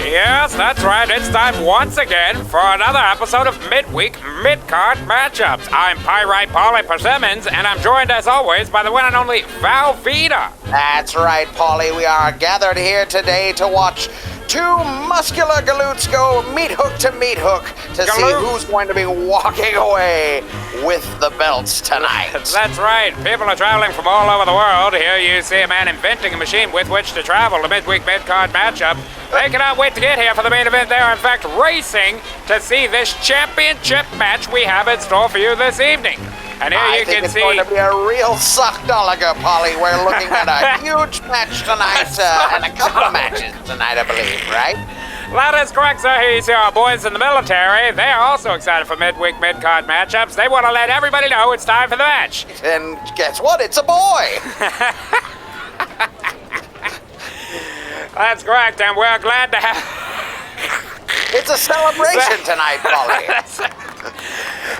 Yes, that's right. It's time once again for another episode of Midweek Mid-Card Matchups. I'm Pyrite, Paulie, Persimmons, and I'm joined as always by the one and only Veeta. That's right, Paulie. We are gathered here today to watch two muscular galoots go meat hook to meat hook to see who's going to be walking away with the belts tonight. That's right. People are traveling from all over the world. Here you see a man inventing a machine with which to travel to Midweek Mid-Card Matchup. They cannot wait to get here for the main event. They are, in fact, racing to see this championship match we have in store for you this evening. And here you can see... it's going to be a real suckdolliger, Paulie. We're looking at a huge match tonight, and a couple of matches tonight, I believe, right? That is correct, sir. Here you see our boys in the military. They are also excited for midweek mid-card matchups. They want to let everybody know it's time for the match. And guess what? It's a boy. That's correct, and we're glad to have... It's a celebration tonight, Paulie.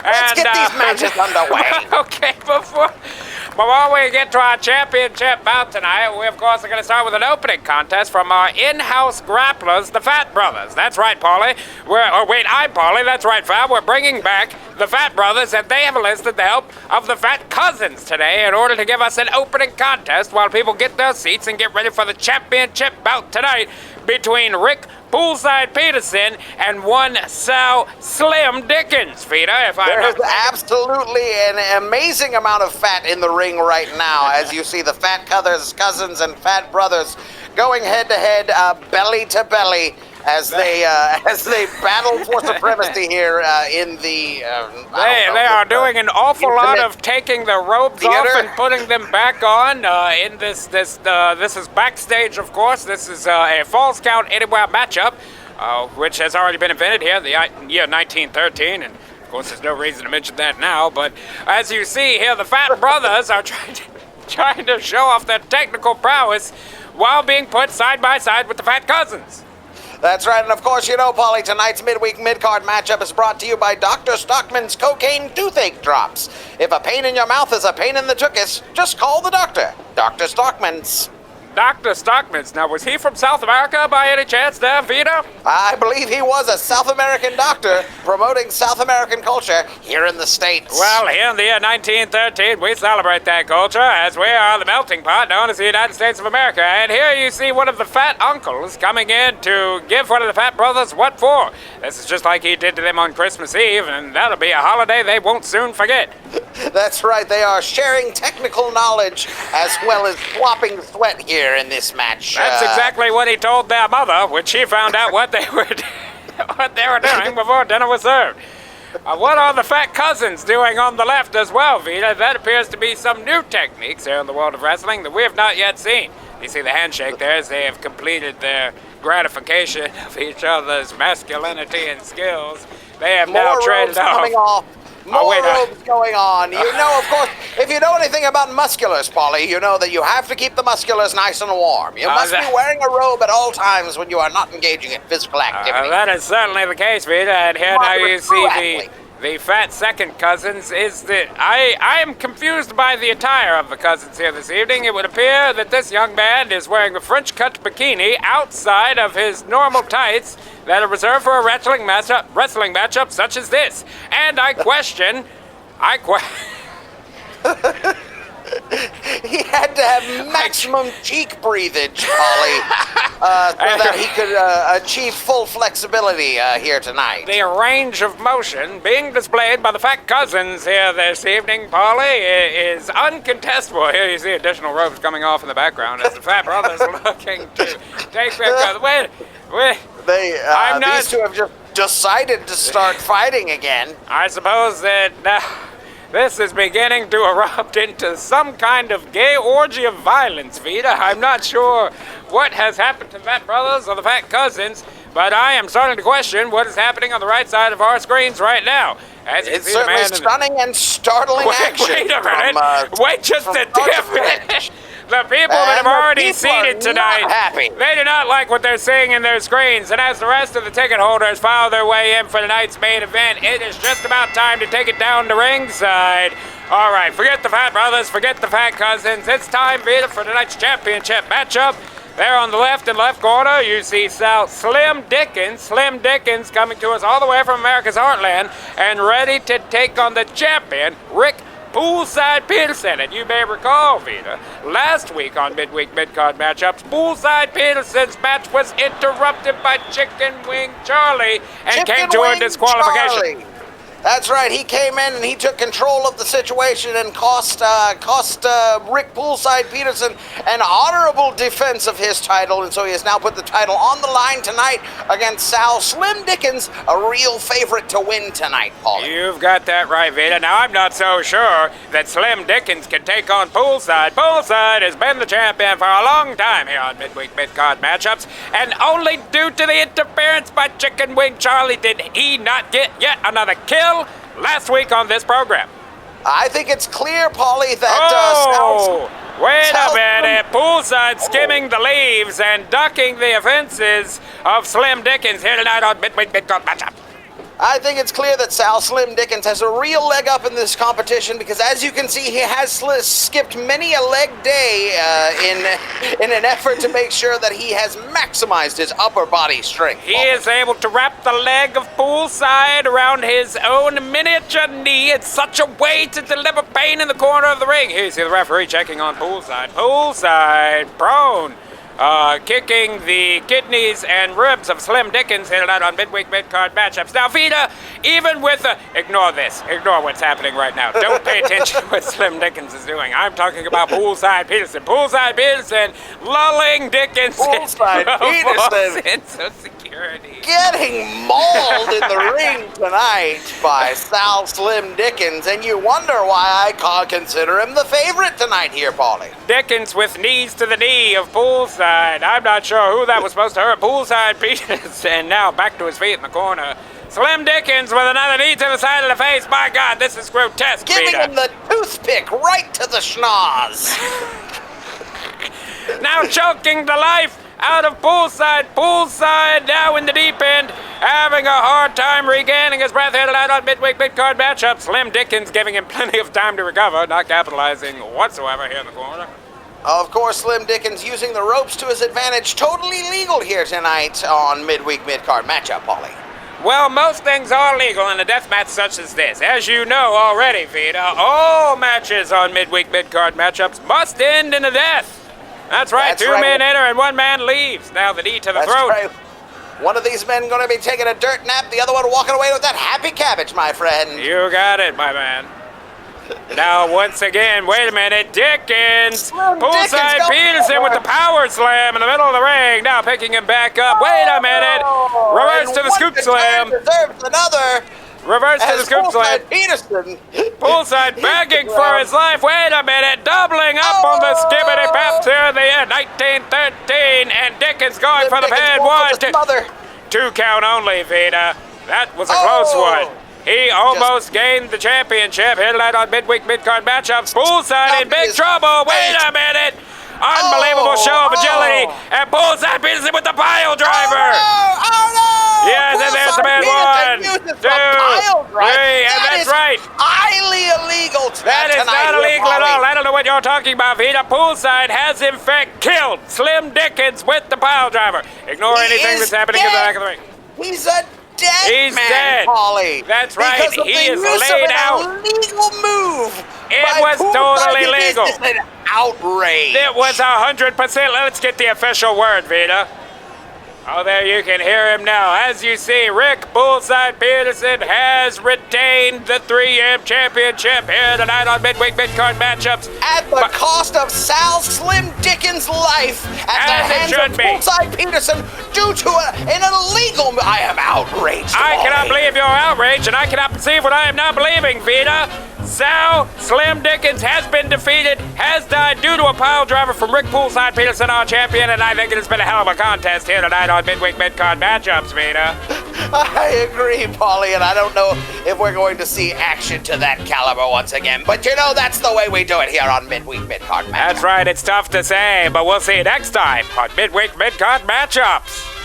Let's get these matches underway. Okay, before we get to our championship bout tonight, we, of course, are going to start with an opening contest from our in-house grapplers, the Fat Brothers. That's right, Paulie. I'm Paulie. That's right, Fat. We're bringing back the Fat Brothers, and they have enlisted the help of the Fat Cousins today in order to give us an opening contest while people get their seats and get ready for the championship bout tonight between Rick Poolside Peterson and one Sal Slim Dickens, Veeta. There's absolutely an amazing amount of fat in the ring right now, as you see the Fat Cousins and Fat Brothers going head-to-head, belly to belly, as they battle for supremacy here in the. They are doing an awful lot of taking the robes off and putting them back on. In this is backstage, of course. This is a Falls Count Anywhere matchup, which has already been invented here in the year 1913, and of course there's no reason to mention that now. But as you see here, the Fat Brothers are trying to show off their technical prowess while being put side by side with the Fat Cousins. That's right, and of course, you know, Paulie, tonight's midweek mid-card matchup is brought to you by Dr. Stockman's Cocaine Toothache Drops. If a pain in your mouth is a pain in the tuchus, just call the doctor. Dr. Stockman's. Dr. Stockman's. Now, was he from South America by any chance there, Veeta? I believe he was a South American doctor promoting South American culture here in the States. Well, here in the year 1913, we celebrate that culture as we are the melting pot known as the United States of America. And here you see one of the fat uncles coming in to give one of the Fat Brothers what for. This is just like he did to them on Christmas Eve, and that'll be a holiday they won't soon forget. That's right, they are sharing technical knowledge as well as swapping sweat here in this match. That's exactly what he told their mother when she found out what they were doing before dinner was served. What are the Fat Cousins doing on the left as well, Veeta? That appears to be some new techniques here in the world of wrestling that we have not yet seen. You see the handshake there as they have completed their gratification of each other's masculinity and skills. They have now traded off. More robes going on. You know, of course, if you know anything about musculars, Paulie, you know that you have to keep the musculars nice and warm. You must be wearing a robe at all times when you are not engaging in physical activity. That is certainly the case, Veeta. And here now you see the Fat Second Cousins. I am confused by the attire of the cousins here this evening. It would appear that this young man is wearing a French-cut bikini outside of his normal tights that are reserved for a wrestling matchup such as this. And I question... He had to have maximum cheek breathage, Paulie, so that he could achieve full flexibility here tonight. The range of motion being displayed by the Fat Cousins here this evening, Paulie, is uncontestable. Here you see additional ropes coming off in the background as the Fat Brothers are looking to take their... These two have just decided to start fighting again. I suppose that... this is beginning to erupt into some kind of gay orgy of violence, Veeta. I'm not sure what has happened to the Fat Brothers or the Fat Cousins, but I am starting to question what is happening on the right side of our screens right now. It's certainly stunning and startling action. Wait a minute. Wait just a damn minute. The people that have already already People are seated tonight. not happy. They do not like what they're seeing in their screens, and as the rest of the ticket holders file their way in for tonight's main event, it is just about time to take it down to ringside. All right, forget the Fat Brothers, forget the Fat Cousins. It's time, Veeta, for tonight's championship matchup. There on the left corner, you see Slim Dickens. Slim Dickens coming to us all the way from America's heartland and ready to take on the champion, Rick Poolside Peterson. And you may recall, Veeta, last week on midweek mid-card matchups, Poolside Peterson's match was interrupted by Chicken Wing Charlie and came to a disqualification. Charlie. That's right. He came in and he took control of the situation and cost Rick Poolside Peterson an honorable defense of his title, and so he has now put the title on the line tonight against Sal Slim Dickens, a real favorite to win tonight, Paulie. You've got that right, Veeta. Now, I'm not so sure that Slim Dickens can take on Poolside. Poolside has been the champion for a long time here on midweek mid-card matchups, and only due to the interference by Chicken Wing Charlie did he not get yet another kill last week on this program. I think it's clear, Paulie, that wait a minute. Poolside skimming the leaves and ducking the offenses of Slim Dickens here tonight on midweek mid-card matchup. I think it's clear that Sal Slim Dickens has a real leg up in this competition because, as you can see, he has skipped many a leg day in an effort to make sure that he has maximized his upper body strength. He is able to wrap the leg of Poolside around his own miniature knee in such a way to deliver pain in the corner of the ring. Here you see the referee checking on Poolside. Poolside prone. Kicking the kidneys and ribs of Slim Dickens here tonight on midweek mid-card matchups. Now, Veeta, even with ignore this. Ignore what's happening right now. Don't pay attention to what Slim Dickens is doing. I'm talking about Poolside Peterson. Poolside Peterson lulling Dickens Poolside Peterson into security. Getting mauled in the ring tonight by Sal Slim Dickens, and you wonder why I consider him the favorite tonight here, Paulie. Dickens with knees to the knee of Poolside. I'm not sure who that was supposed to hurt. Poolside Peterson now back to his feet in the corner. Slim Dickens with another knee to the side of the face. My God, this is grotesque, Giving Veeta. him the toothpick right to the schnoz. Now choking the life out of Poolside. Poolside now in the deep end, having a hard time regaining his breath here tonight on midweek mid-card matchup. Slim Dickens giving him plenty of time to recover, not capitalizing whatsoever here in the corner. Of course, Slim Dickens using the ropes to his advantage. Totally legal here tonight on midweek mid-card matchup, Paulie. Well, most things are legal in a death match such as this. As you know already, Veeta, all matches on midweek mid-card matchups must end in a death. That's right. That's Two right. men enter and one man leaves. Now the knee to the That's throat. right. One of these men going to be taking a dirt nap, the other one walking away with that happy cabbage, my friend. You got it, my man. Now, once again, wait a minute, Dickens! Poolside Peterson with the power slam in the middle of the ring. Now picking him back up. Wait a minute! Reverse to the scoop slam. Deserves another. Reverse to the scoop slam. Peterson. Poolside begging for his life. Wait a minute, doubling up on the skibbity paps here in the end. 1913, and Dickens going for the pin. 1, 2 count only, Veeta. That was a close one. He almost gained the championship here tonight on midweek mid-card matchups. Poolside in big trouble. Wait a minute. Unbelievable show of agility. And Poolside Peterson with the pile driver. Oh no! Yes, and there's the man. 1, 2, 3. And that's right. Highly illegal. That is not illegal at all. I don't know what you're talking about, Veeta. Poolside has in fact killed Slim Dickens with the pile driver. Ignore anything that's happening in the back of the ring. He's a dead man, dead. Paulie. That's right. Because of He the is use of laid an out. illegal move. It was totally legal. This is an outrage. It was 100%. Let's get the official word, Veeta. Oh, there you can hear him now. As you see, Rick Poolside Peterson has retained the 3M championship here tonight on midweek mid-card matchups. At the cost of Sal Slim Dickens' life at the hands of Poolside Peterson due to an illegal... I am outraged. I cannot believe you're outraged, and I cannot perceive what I am not believing, Veeta. Sal Slim Dickens has been defeated, has died due to a pile driver from Rick Poolside, Peterson, our champion, and I think it has been a hell of a contest here tonight on Midweek Mid-Card Matchups, Veeta. I agree, Paulie, and I don't know if we're going to see action to that caliber once again, but you know that's the way we do it here on Midweek Mid-Card Matchups. That's right, it's tough to say, but we'll see you next time on Midweek Mid-Card Matchups.